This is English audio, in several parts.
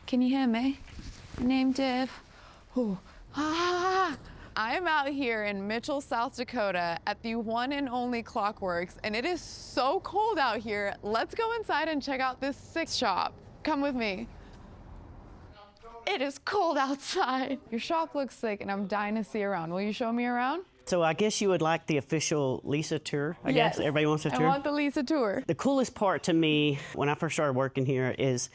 Can you hear me? Name Dave. Oh. Ah. I'm out here in Mitchell, South Dakota at the one and only Klock Werks, and it is so cold out here. Let's go inside and check out this sick shop. Come with me. It is cold outside. Your shop looks sick and I'm dying to see around. Will you show me around? So I guess you would like the official Lisa tour, I guess? Everybody wants a tour? I want the Lisa tour. The coolest part to me when I first started working here is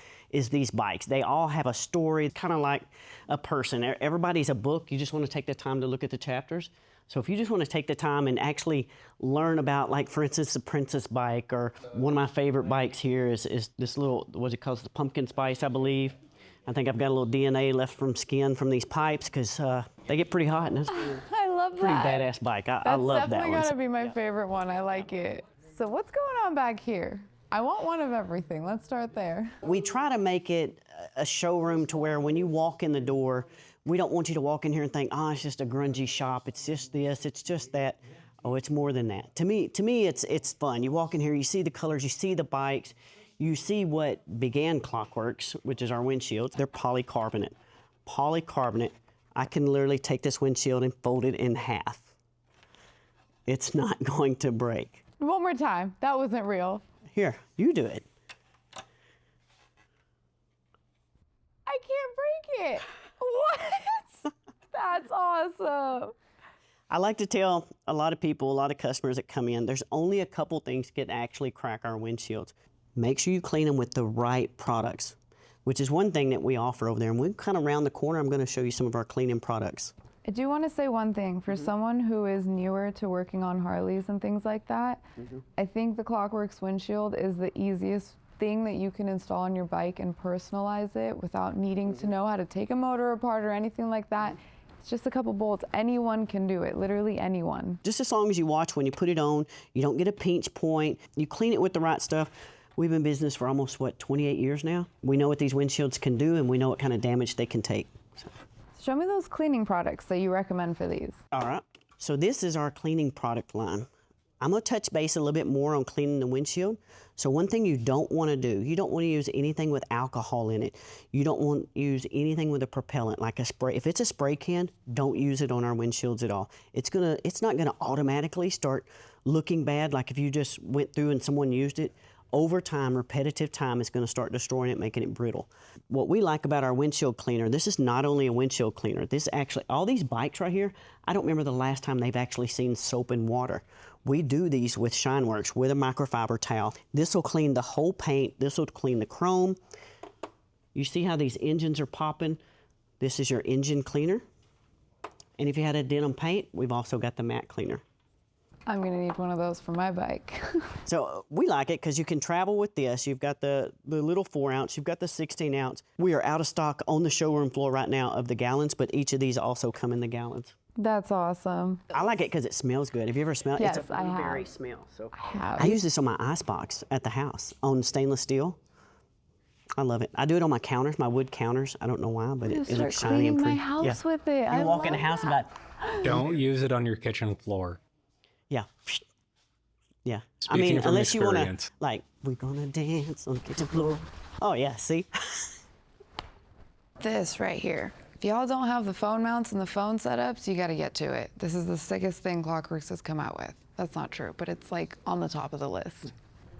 these bikes. They all have a story, kind of like a person. Everybody's a book. You just want to take the time to look at the chapters. So if you just want to take the time and actually learn about, like, for instance, the Princess bike, or one of my favorite bikes here is this little, what's it called, the pumpkin spice, I believe. I think I've got a little DNA left from skin from these pipes because they get pretty hot. And it's I love that. Pretty badass bike. I love that one. That's definitely gotta be my favorite one. I like it. So what's going on back here? I want one of everything. Let's start there. We try to make it a showroom to where when you walk in the door, we don't want you to walk in here and think, oh, it's just a grungy shop. It's just this, it's just that. Oh, it's more than that. To me, it's fun. You walk in here, you see the colors, you see the bikes, you see what began Klock Werks, which is our windshields. They're polycarbonate. Polycarbonate. I can literally take this windshield and fold it in half. It's not going to break. One more time. That wasn't real. Here, you do it. I can't break it. What? That's awesome. I like to tell a lot of people, a lot of customers that come in, there's only a couple things that can actually crack our windshields. Make sure you clean them with the right products, which is one thing that we offer over there. And we're kind of around the corner. I'm going to show you some of our cleaning products. I do want to say one thing. For someone who is newer to working on Harleys and things like that, I think the Klock Werks windshield is the easiest thing that you can install on your bike and personalize it without needing to know how to take a motor apart or anything like that. It's just a couple bolts. Anyone can do it, literally anyone. Just as long as you watch when you put it on, you don't get a pinch point, you clean it with the right stuff. We've been in business for almost, 28 years now? We know what these windshields can do, and we know what kind of damage they can take. So. Show me those cleaning products that you recommend for these. All right. So this is our cleaning product line. I'm going to touch base a little bit more on cleaning the windshield. So one thing you don't want to do, you don't want to use anything with alcohol in it. You don't want to use anything with a propellant, like a spray. If it's a spray can, don't use it on our windshields at all. It's not going to automatically start looking bad, like if you just went through and someone used it. Over time, repetitive time is going to start destroying it, making it brittle. What we like about our windshield cleaner, this is not only a windshield cleaner, this actually, all these bikes right here, I don't remember the last time they've actually seen soap and water. We do these with ShineWorks with a microfiber towel. This will clean the whole paint. This will clean the chrome. You see how these engines are popping? This is your engine cleaner. And if you had a denim paint, we've also got the matte cleaner. I'm gonna need one of those for my bike. So we like it because you can travel with this. You've got the little 4-ounce, you've got the 16-ounce. We are out of stock on the showroom floor right now of the gallons, but each of these also come in the gallons. That's awesome. I like it because it smells good. Have you ever smelled it? Yes, it's a blueberry smell. So I have. I use this on my icebox at the house on stainless steel. I love it. I do it on my counters, my wood counters. I don't know why, but it looks shiny and pretty. My house with it. You walk in the house and got. Don't use it on your kitchen floor. Yeah. Yeah. Speaking from unless you want experience. to, like, we're going to dance on the kitchen floor. Oh, yeah, see? This right here. If y'all don't have the phone mounts and the phone setups, you got to get to it. This is the sickest thing Klock Werks has come out with. That's not true, but it's like on the top of the list.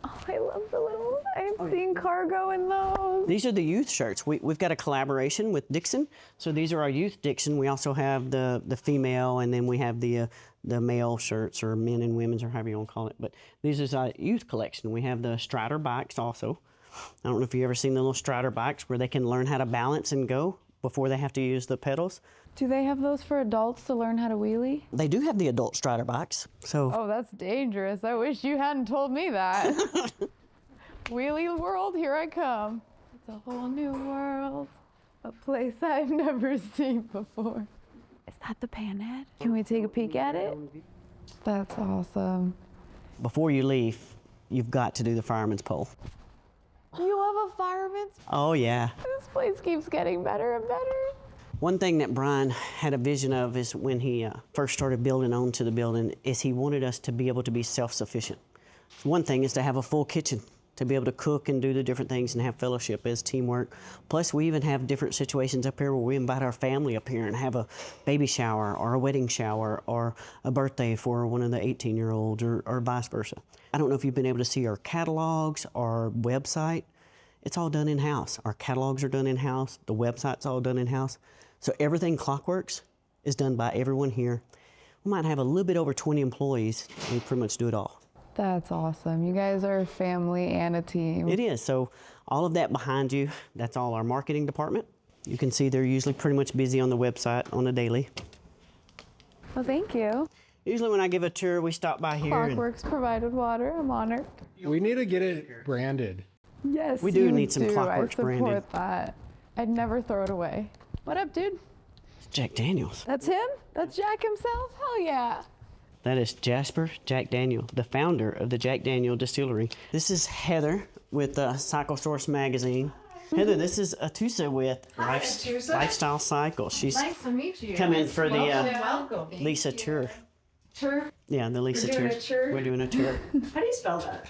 Oh, I love the little, I've seen cargo in those. These are the youth shirts. We've got a collaboration with Dixon. So these are our youth Dixon. We also have the female, and then we have the male shirts, or men and women's, or however you want to call it. But this is a youth collection. We have the Strider bikes also. I don't know if you've ever seen the little Strider bikes where they can learn how to balance and go before they have to use the pedals. Do they have those for adults to learn how to wheelie? They do have the adult Strider bikes. So. Oh, that's dangerous. I wish you hadn't told me that. Wheelie world, here I come. It's a whole new world, a place I've never seen before. Is that the panhead? Can we take a peek at it? That's awesome. Before you leave, you've got to do the fireman's pole. You have a fireman's pole? Oh, yeah. This place keeps getting better and better. One thing that Brian had a vision of is when he first started building onto the building is he wanted us to be able to be self-sufficient. One thing is to have a full kitchen. to be able to cook and do the different things and have fellowship as teamwork. Plus, we even have different situations up here where we invite our family up here and have a baby shower or a wedding shower or a birthday for one of the 18-year-olds or vice versa. I don't know if you've been able to see our catalogs, our website. It's all done in-house. Our catalogs are done in-house. The website's all done in-house. So everything Klock Werks is done by everyone here. We might have a little bit over 20 employees, and we pretty much do it all. That's awesome. You guys are a family and a team. It is. So all of that behind you, that's all our marketing department. You can see they're usually pretty much busy on the website on a daily. Well, thank you. Usually when I give a tour, we stop by here. Klock Werks provided water. I'm honored. We need to get it branded. Yes, We do you need some Klock Werks I support branded. that. I'd never throw it away. What up, dude? It's Jack Daniels. That's him? That's Jack himself? Hell yeah. That is Jasper Jack Daniel, the founder of the Jack Daniel Distillery. This is Heather with Cycle Source Magazine. Heather, this is Atousa with Atousa. Lifestyle Cycle. She's Nice to meet you. coming for the Welcome. Lisa tour. Tour? Yeah, the Lisa We're doing tour. a tour? We're doing a tour. How do you spell that?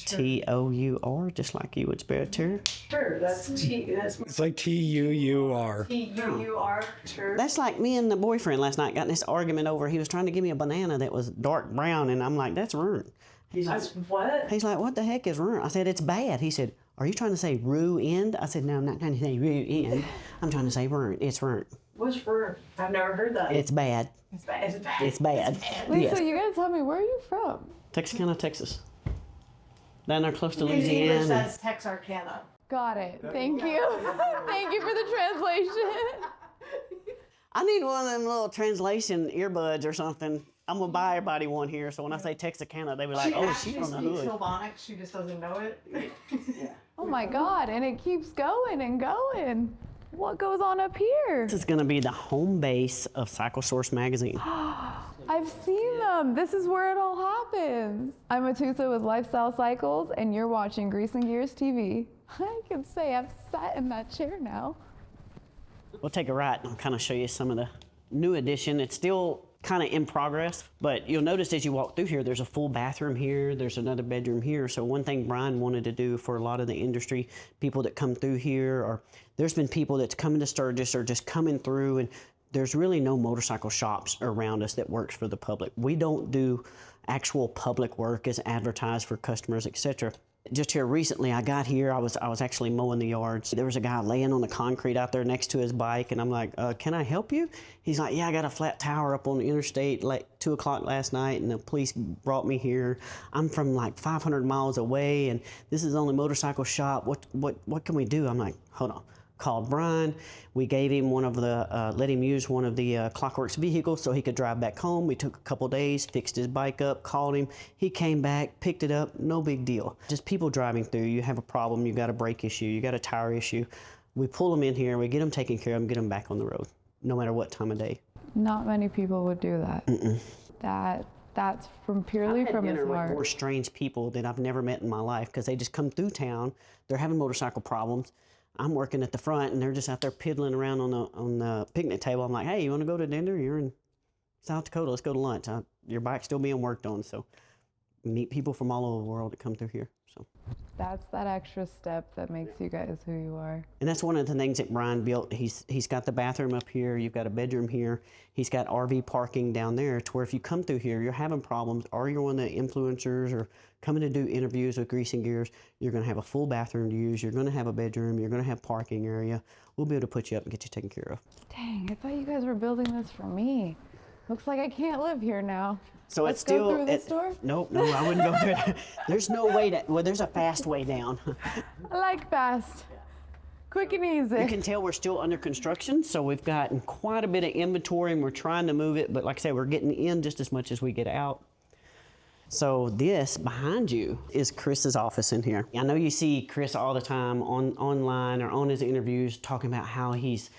T-O-U-R, just like you would spell tour. Tour. That's T. That's It's like T-U-U-R. T-U-U-R. Tour. That's like me and the boyfriend last night got in this argument over, he was trying to give me a banana that was dark brown, and I'm like, that's ruined. That's what? He's like, what the heck is ruined? I said, it's bad. He said, are you trying to say ruined? I said, no, I'm not trying to say ruined. I'm trying to say ruined. It's ruined. What's for? I've never heard that. It's bad. It's bad. It's bad. It's bad. Lisa, Yes. you gotta tell me, where are you from? Texarkana, Texas. Down there close to In English, Louisiana. that's Texarkana. Got it. Thank you. Thank you for the translation. I need one of them little translation earbuds or something. I'm gonna buy everybody one here, so when I say Texarkana, they be like, oh, she's She from the speaks hood. Sylvanic. She just doesn't know it. Oh my God, and it keeps going and going. What goes on up here? This is gonna be the home base of Cycle Source Magazine. I've seen them. This is where it all happens. I'm Atousa with Lifestyle Cycles, and you're watching Grease and Gears TV. I can say I've sat in that chair now. We'll take a right and I'll kind of show you some of the new addition. It's still kind of in progress, but you'll notice as you walk through here, there's a full bathroom here, there's another bedroom here. So one thing Brian wanted to do for a lot of the industry, people that come through here, or there's been people that's coming to Sturgis or just coming through, and there's really no motorcycle shops around us that works for the public. We don't do actual public work as advertised for customers, etc. Just here recently, I got here, I was actually mowing the yards. There was a guy laying on the concrete out there next to his bike, and I'm like, can I help you? He's like, yeah, I got a flat tire up on the interstate like 2 o'clock last night, and the police brought me here. I'm from like 500 miles away, and this is the only motorcycle shop. What can we do? I'm like, hold on. Called Brian. We gave him one of the, let him use one of the Klock Werks vehicles so he could drive back home. We took a couple days, fixed his bike up, called him. He came back, picked it up, no big deal. Just people driving through, you have a problem, you got a brake issue, you got a tire issue. We pull them in here, we get them taken care of, and get them back on the road, no matter what time of day. Not many people would do that. That's purely I've had from his dinner with heart. more strange people that I've never met in my life because they just come through town, they're having motorcycle problems. I'm working at the front, and they're just out there piddling around on the picnic table. I'm like, hey, you want to go to dinner? You're in South Dakota. Let's go to lunch. Your bike's still being worked on. So meet people from all over the world that come through here. So That's that extra step that makes you guys who you are. And that's one of the things that Brian built. He's got the bathroom up here. You've got a bedroom here. He's got RV parking down there to where if you come through here, you're having problems, or you're one of the influencers or coming to do interviews with Grease and Gears, you're going to have a full bathroom to use. You're going to have a bedroom. You're going to have parking area. We'll be able to put you up and get you taken care of. Dang, I thought you guys were building this for me. Looks like I can't live here now. So Let's it's still go through this door? No, I wouldn't go through. There's no way to. Well, there's a fast way down. I like fast. Quick and easy. You can tell we're still under construction, so we've gotten quite a bit of inventory, and we're trying to move it. But like I said, we're getting in just as much as we get out. So this behind you is Chris's office in here. I know you see Chris all the time online or on his interviews talking about how he's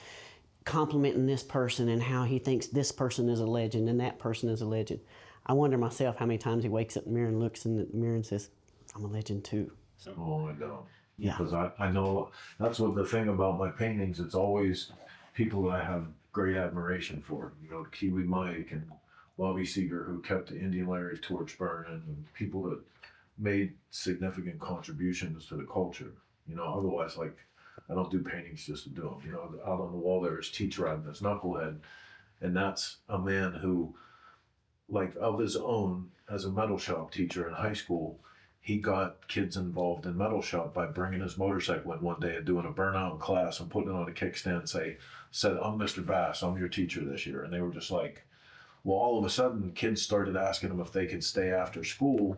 complimenting this person and how he thinks this person is a legend and that person is a legend. I wonder myself how many times he wakes up in the mirror and looks in the mirror and says, I'm a legend too. So, Oh, I know. Yeah. Because I know that's what the thing about my paintings, it's always people that I have great admiration for. You know, Kiwi Mike and Bobby Seeger, who kept the Indian Larry's torch burning, and people that made significant contributions to the culture. You know, otherwise, like, I don't do paintings just to do them. You know, out on the wall there is Teach riding this knucklehead, and that's a man who, like, of his own, as a metal shop teacher in high school, he got kids involved in metal shop by bringing his motorcycle in one day and doing a burnout in class and putting it on a kickstand and said, I'm Mr. Bass, I'm your teacher this year. And they were just like, well, all of a sudden, kids started asking him if they could stay after school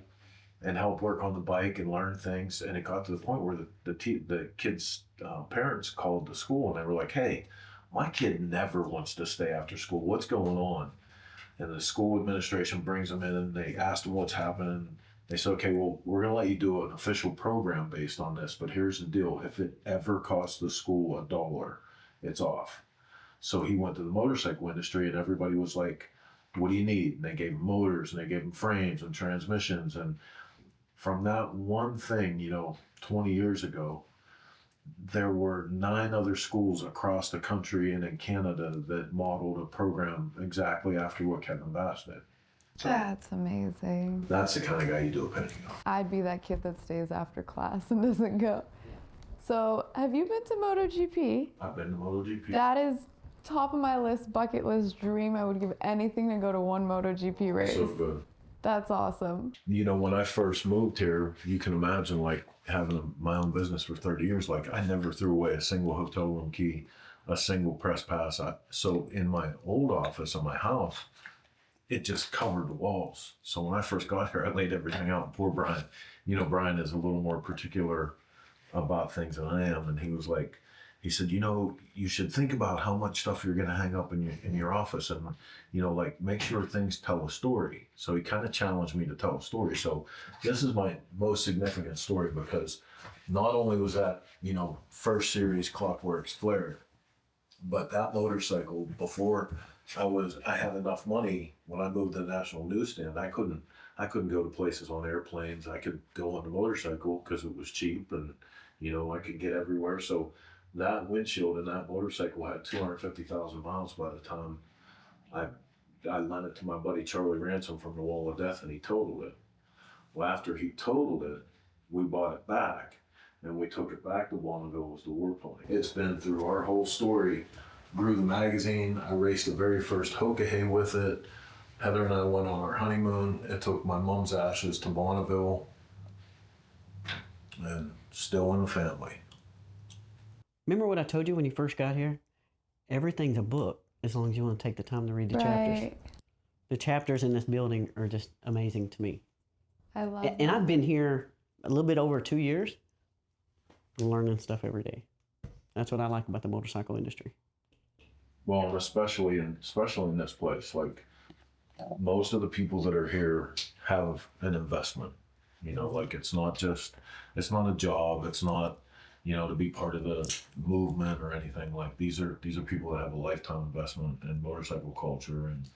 and help work on the bike and learn things. And it got to the point where the kids' parents called the school and they were like, hey, my kid never wants to stay after school. What's going on? And the school administration brings them in and they asked them what's happening. They said, okay, well, we're going to let you do an official program based on this, but here's the deal. If it ever costs the school $1, it's off. So he went to the motorcycle industry and everybody was like, what do you need? And they gave him motors and they gave him frames and transmissions. And from that one thing, you know, 20 years ago, there were 9 other schools across the country and in Canada that modeled a program exactly after what Kevin Bass did. So That's amazing. that's the kind of guy you do a painting of. I'd be that kid that stays after class and doesn't go. So, have you been to MotoGP? I've been to MotoGP. That is top of my list, bucket list dream. I would give anything to go to one MotoGP race. So good. That's awesome. You know, when I first moved here, you can imagine, like, having my own business for 30 years, like, I never threw away a single hotel room key, a single press pass. So in my old office in my house, it just covered the walls. So when I first got here, I laid everything out. Poor Brian, you know, Brian is a little more particular about things than I am. And he was like, he said, you know, you should think about how much stuff you're going to hang up in your office and, you know, like, make sure things tell a story. So he kind of challenged me to tell a story. So this is my most significant story because not only was that, you know, first series Klock Werks flare, but that motorcycle, before I had enough money when I moved to the National Newsstand, I couldn't go to places on airplanes. I could go on the motorcycle because it was cheap and, you know, I could get everywhere. So that windshield and that motorcycle had 250,000 miles by the time I lent it to my buddy Charlie Ransom from the Wall of Death, and he totaled it. Well, after he totaled it, we bought it back, and we took it back to Bonneville as the War Pony. It's been through our whole story. Grew the magazine. I raced the very first Hokahay with it. Heather and I went on our honeymoon. It took my mom's ashes to Bonneville, and still in the family. Remember what I told you when you first got here? Everything's a book as long as you want to take the time to read the chapters. The chapters in this building are just amazing to me. I love And I've been here a little bit over 2 years, learning stuff every day. That's what I like about the motorcycle industry. Well, and especially in this place, like, most of the people that are here have an investment. You know, like, it's not a job. It's not, you know, to be part of the movement or anything. Like, these are people that have a lifetime investment in motorcycle culture and,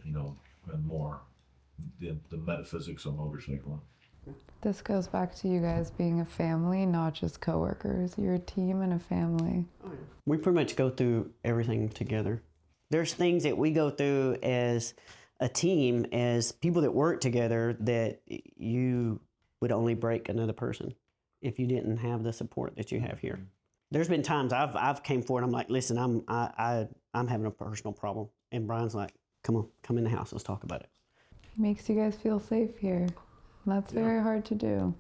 you know, and more, the metaphysics of motorcycling. This goes back to you guys being a family, not just coworkers. You're a team and a family. We pretty much go through everything together. There's things that we go through as a team, as people that work together, that you would only break another person if you didn't have the support that you have here. There's been times I've came forward. I'm like, listen, I'm having a personal problem, and Brian's like, come in the house, let's talk about it. Makes you guys feel safe here. That's very hard to do.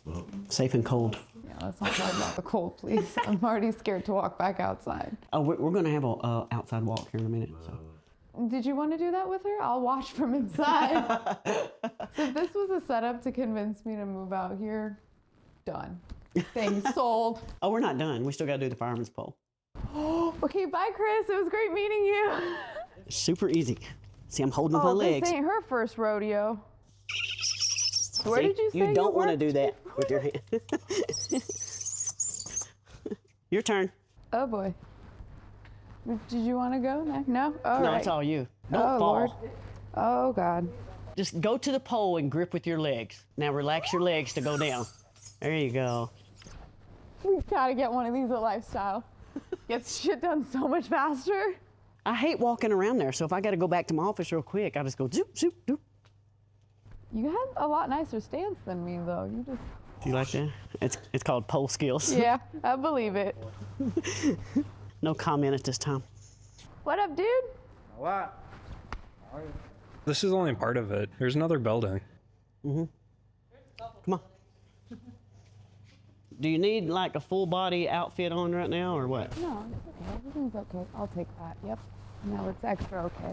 Well, Safe and cold. Yeah, let's not talk about the cold, please. I'm already scared to walk back outside. Oh, we're going to have a outside walk here in a minute. So. Did you want to do that with her? I'll watch from inside. So if this was a setup to convince me to move out here, done. Thing sold. Oh, we're not done. We still got to do the fireman's pole. Okay, bye, Chris. It was great meeting you. Super easy. See, I'm holding my legs. This ain't her first rodeo. Where See, did you say you don't want to worked do that with your hand. Your turn. Oh boy. Did you want to go next? No? All No, right. it's all you. Don't Oh, fall. Lord. Oh, God. Just go to the pole and grip with your legs. Now relax your legs to go down. There you go. We gotta get one of these at Lifestyle. Gets shit done so much faster. I hate walking around there, so if I got to go back to my office real quick, I just go zoop, zoop, zoop. You have a lot nicer stance than me, though. You just. Do you like that? It's called pole skills. Yeah, I believe it. No comment at this time. What up, dude? This is only part of it. There's another building. Come on. Do you need like a full body outfit on right now or what? No, it's okay. Everything's okay. I'll take that. Yep. No, it's extra okay.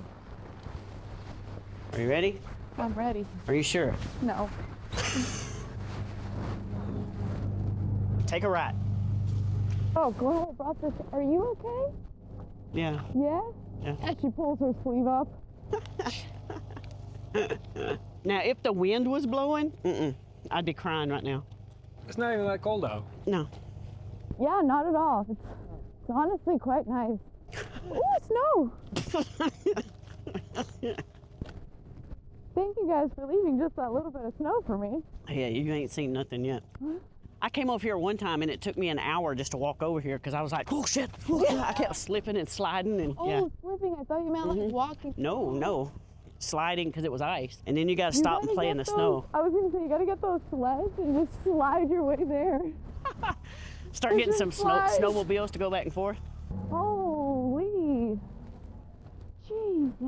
Are you ready? I'm ready. Are you sure? No. Take a right. Oh, glad I brought this. Are you okay? Yeah. Yeah? Yeah. And she pulls her sleeve up. Now, if the wind was blowing, I'd be crying right now. It's not even that cold out. No. Yeah, not at all. It's honestly quite nice. Ooh, snow! Thank you guys for leaving just that little bit of snow for me. Yeah, you ain't seen nothing yet. I came over here one time and it took me an hour just to walk over here because I was like, oh shit. I kept slipping and sliding and yeah. Slipping. I thought you meant like walking. No. Sliding because it was ice. And then you got to stop and play in the snow. I was going to say, you got to get those sleds and just slide your way there. Start getting some slide. snowmobiles to go back and forth. Holy. Jesus.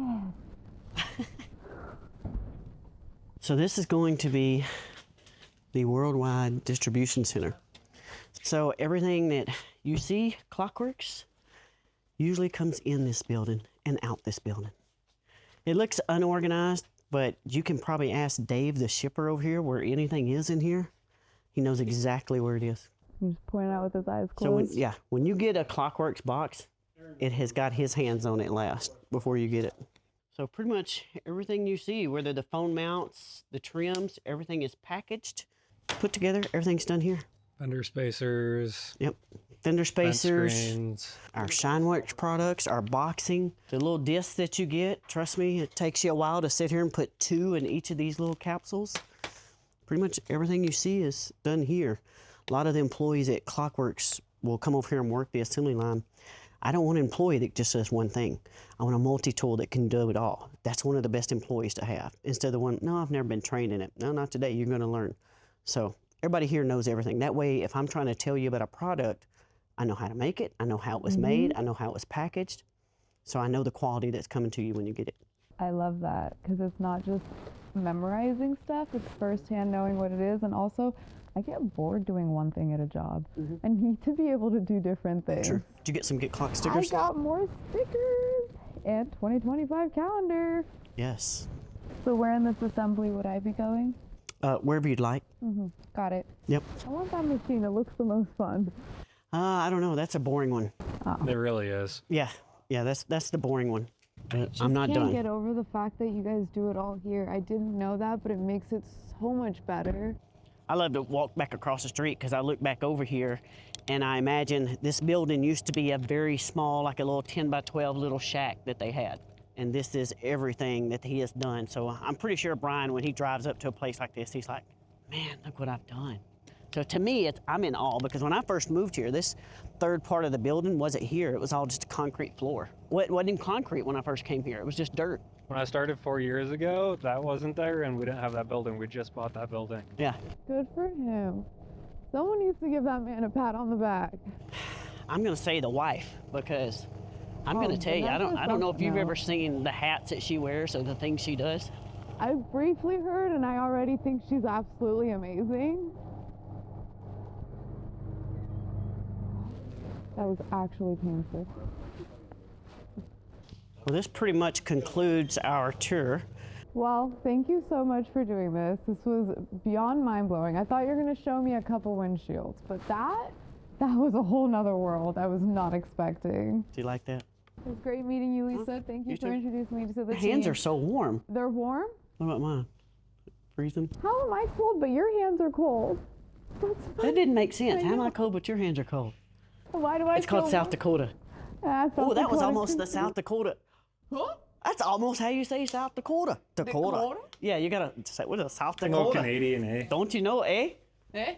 So this is going to be the worldwide distribution center. So everything that you see, Klock Werks, usually comes in this building and out this building. It looks unorganized, but you can probably ask Dave, the shipper over here, where anything is in here. He knows exactly where it is. He's just pointing out with his eyes So closed. when you get a Klock Werks box, it has got his hands on it last before you get it. So pretty much everything you see, whether the phone mounts, the trims, everything is packaged, put together, everything's done here. Fender spacers. Yep. Fender spacers, Screens. our ShineWorks products, our boxing, the little discs that you get. Trust me, it takes you a while to sit here and put 2 in each of these little capsules. Pretty much everything you see is done here. A lot of the employees at Klock Werks will come over here and work the assembly line. I don't want an employee that just does one thing. I want a multi-tool that can do it all. That's one of the best employees to have. Instead of the one, no, I've never been trained in it. No, not today, you're gonna learn. So everybody here knows everything. That way, if I'm trying to tell you about a product, I know how to make it, I know how it was made, I know how it was packaged, so I know the quality that's coming to you when you get it. I love that because it's not just memorizing stuff, it's firsthand knowing what it is, and also I get bored doing one thing at a job. I need to be able to do different things. Sure. Did you get some Get Klock I stickers? got more stickers and 2025 calendar. Yes. So where in this assembly would I be going? Wherever you'd like. Got it. Yep. I want that machine, it looks the most fun. I don't know, that's a boring one. It really is. Yeah, that's the boring one. But I'm not I can't done. get over the fact that you guys do it all here. I didn't know that, but it makes it so much better. I love to walk back across the street because I look back over here and I imagine this building used to be a very small, like a little 10 by 12 little shack that they had. And this is everything that he has done. So I'm pretty sure Brian, when he drives up to a place like this, he's like, man, look what I've done. So to me, I'm in awe because when I first moved here, this third part of the building wasn't here. It was all just a concrete floor. It wasn't even concrete when I first came here. It was just dirt. When I started 4 years ago, that wasn't there, and we didn't have that building. We just bought that building. Yeah. Good for him. Someone needs to give that man a pat on the back. I'm gonna say the wife because I'm gonna tell you, I don't know if you've ever seen the hats that she wears or the things she does. I've briefly heard and I already think she's absolutely amazing. That was actually painful. Well, this pretty much concludes our tour. Well, thank you so much for doing this. This was beyond mind-blowing. I thought you were going to show me a couple windshields, but that was a whole nother world I was not expecting. Do you like that? It was great meeting you, Lisa. Thank you You for too. introducing me to the The team. hands are so warm. They're warm? What about mine? Freezing? How am I cold, but your hands are cold? That didn't make sense. How am I cold but your hands are cold? Why do I It's called feel South Dakota. South Oh, that was Dakota almost the too. South Dakota. Huh? That's almost how you say South Dakota. Dakota? Yeah, you gotta say, what is South A little Dakota? Canadian, eh? Don't you know, eh? Eh?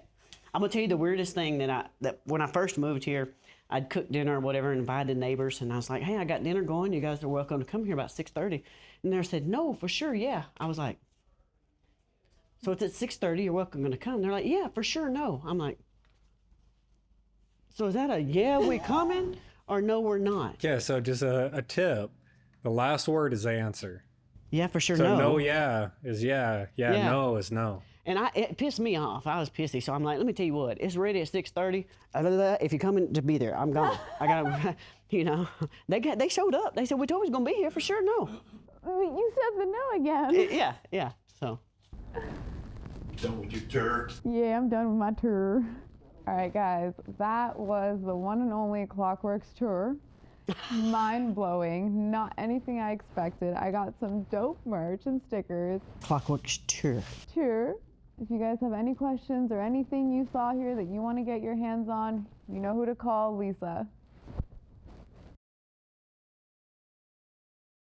I'm gonna tell you the weirdest thing that when I first moved here, I'd cook dinner or whatever and invited neighbors, and I was like, hey, I got dinner going. You guys are welcome to come here about 6:30. And they said, no, for sure, yeah. I was like, So it's at 6:30. You're welcome to come. They're like, yeah, for sure. No. I'm like, so is that a yeah, we coming or no, we're not? Yeah, so just a tip. The last word is the answer. Yeah, for sure. So no. no, yeah is yeah. Yeah. No is no. And it pissed me off. I was pissy. So I'm like, let me tell you what, it's ready at 6:30. If you're coming to be there, I'm gone. I gotta, they showed up. They said, we told you was gonna be here for sure. No. You said the no again. Yeah. So. Done with your tour? Yeah, I'm done with my tour. All right, guys, that was the one and only Klock Werks tour. Mind-blowing, not anything I expected. I got some dope merch and stickers. Klock Werks tour. If you guys have any questions or anything you saw here that you want to get your hands on, you know who to call, Lisa.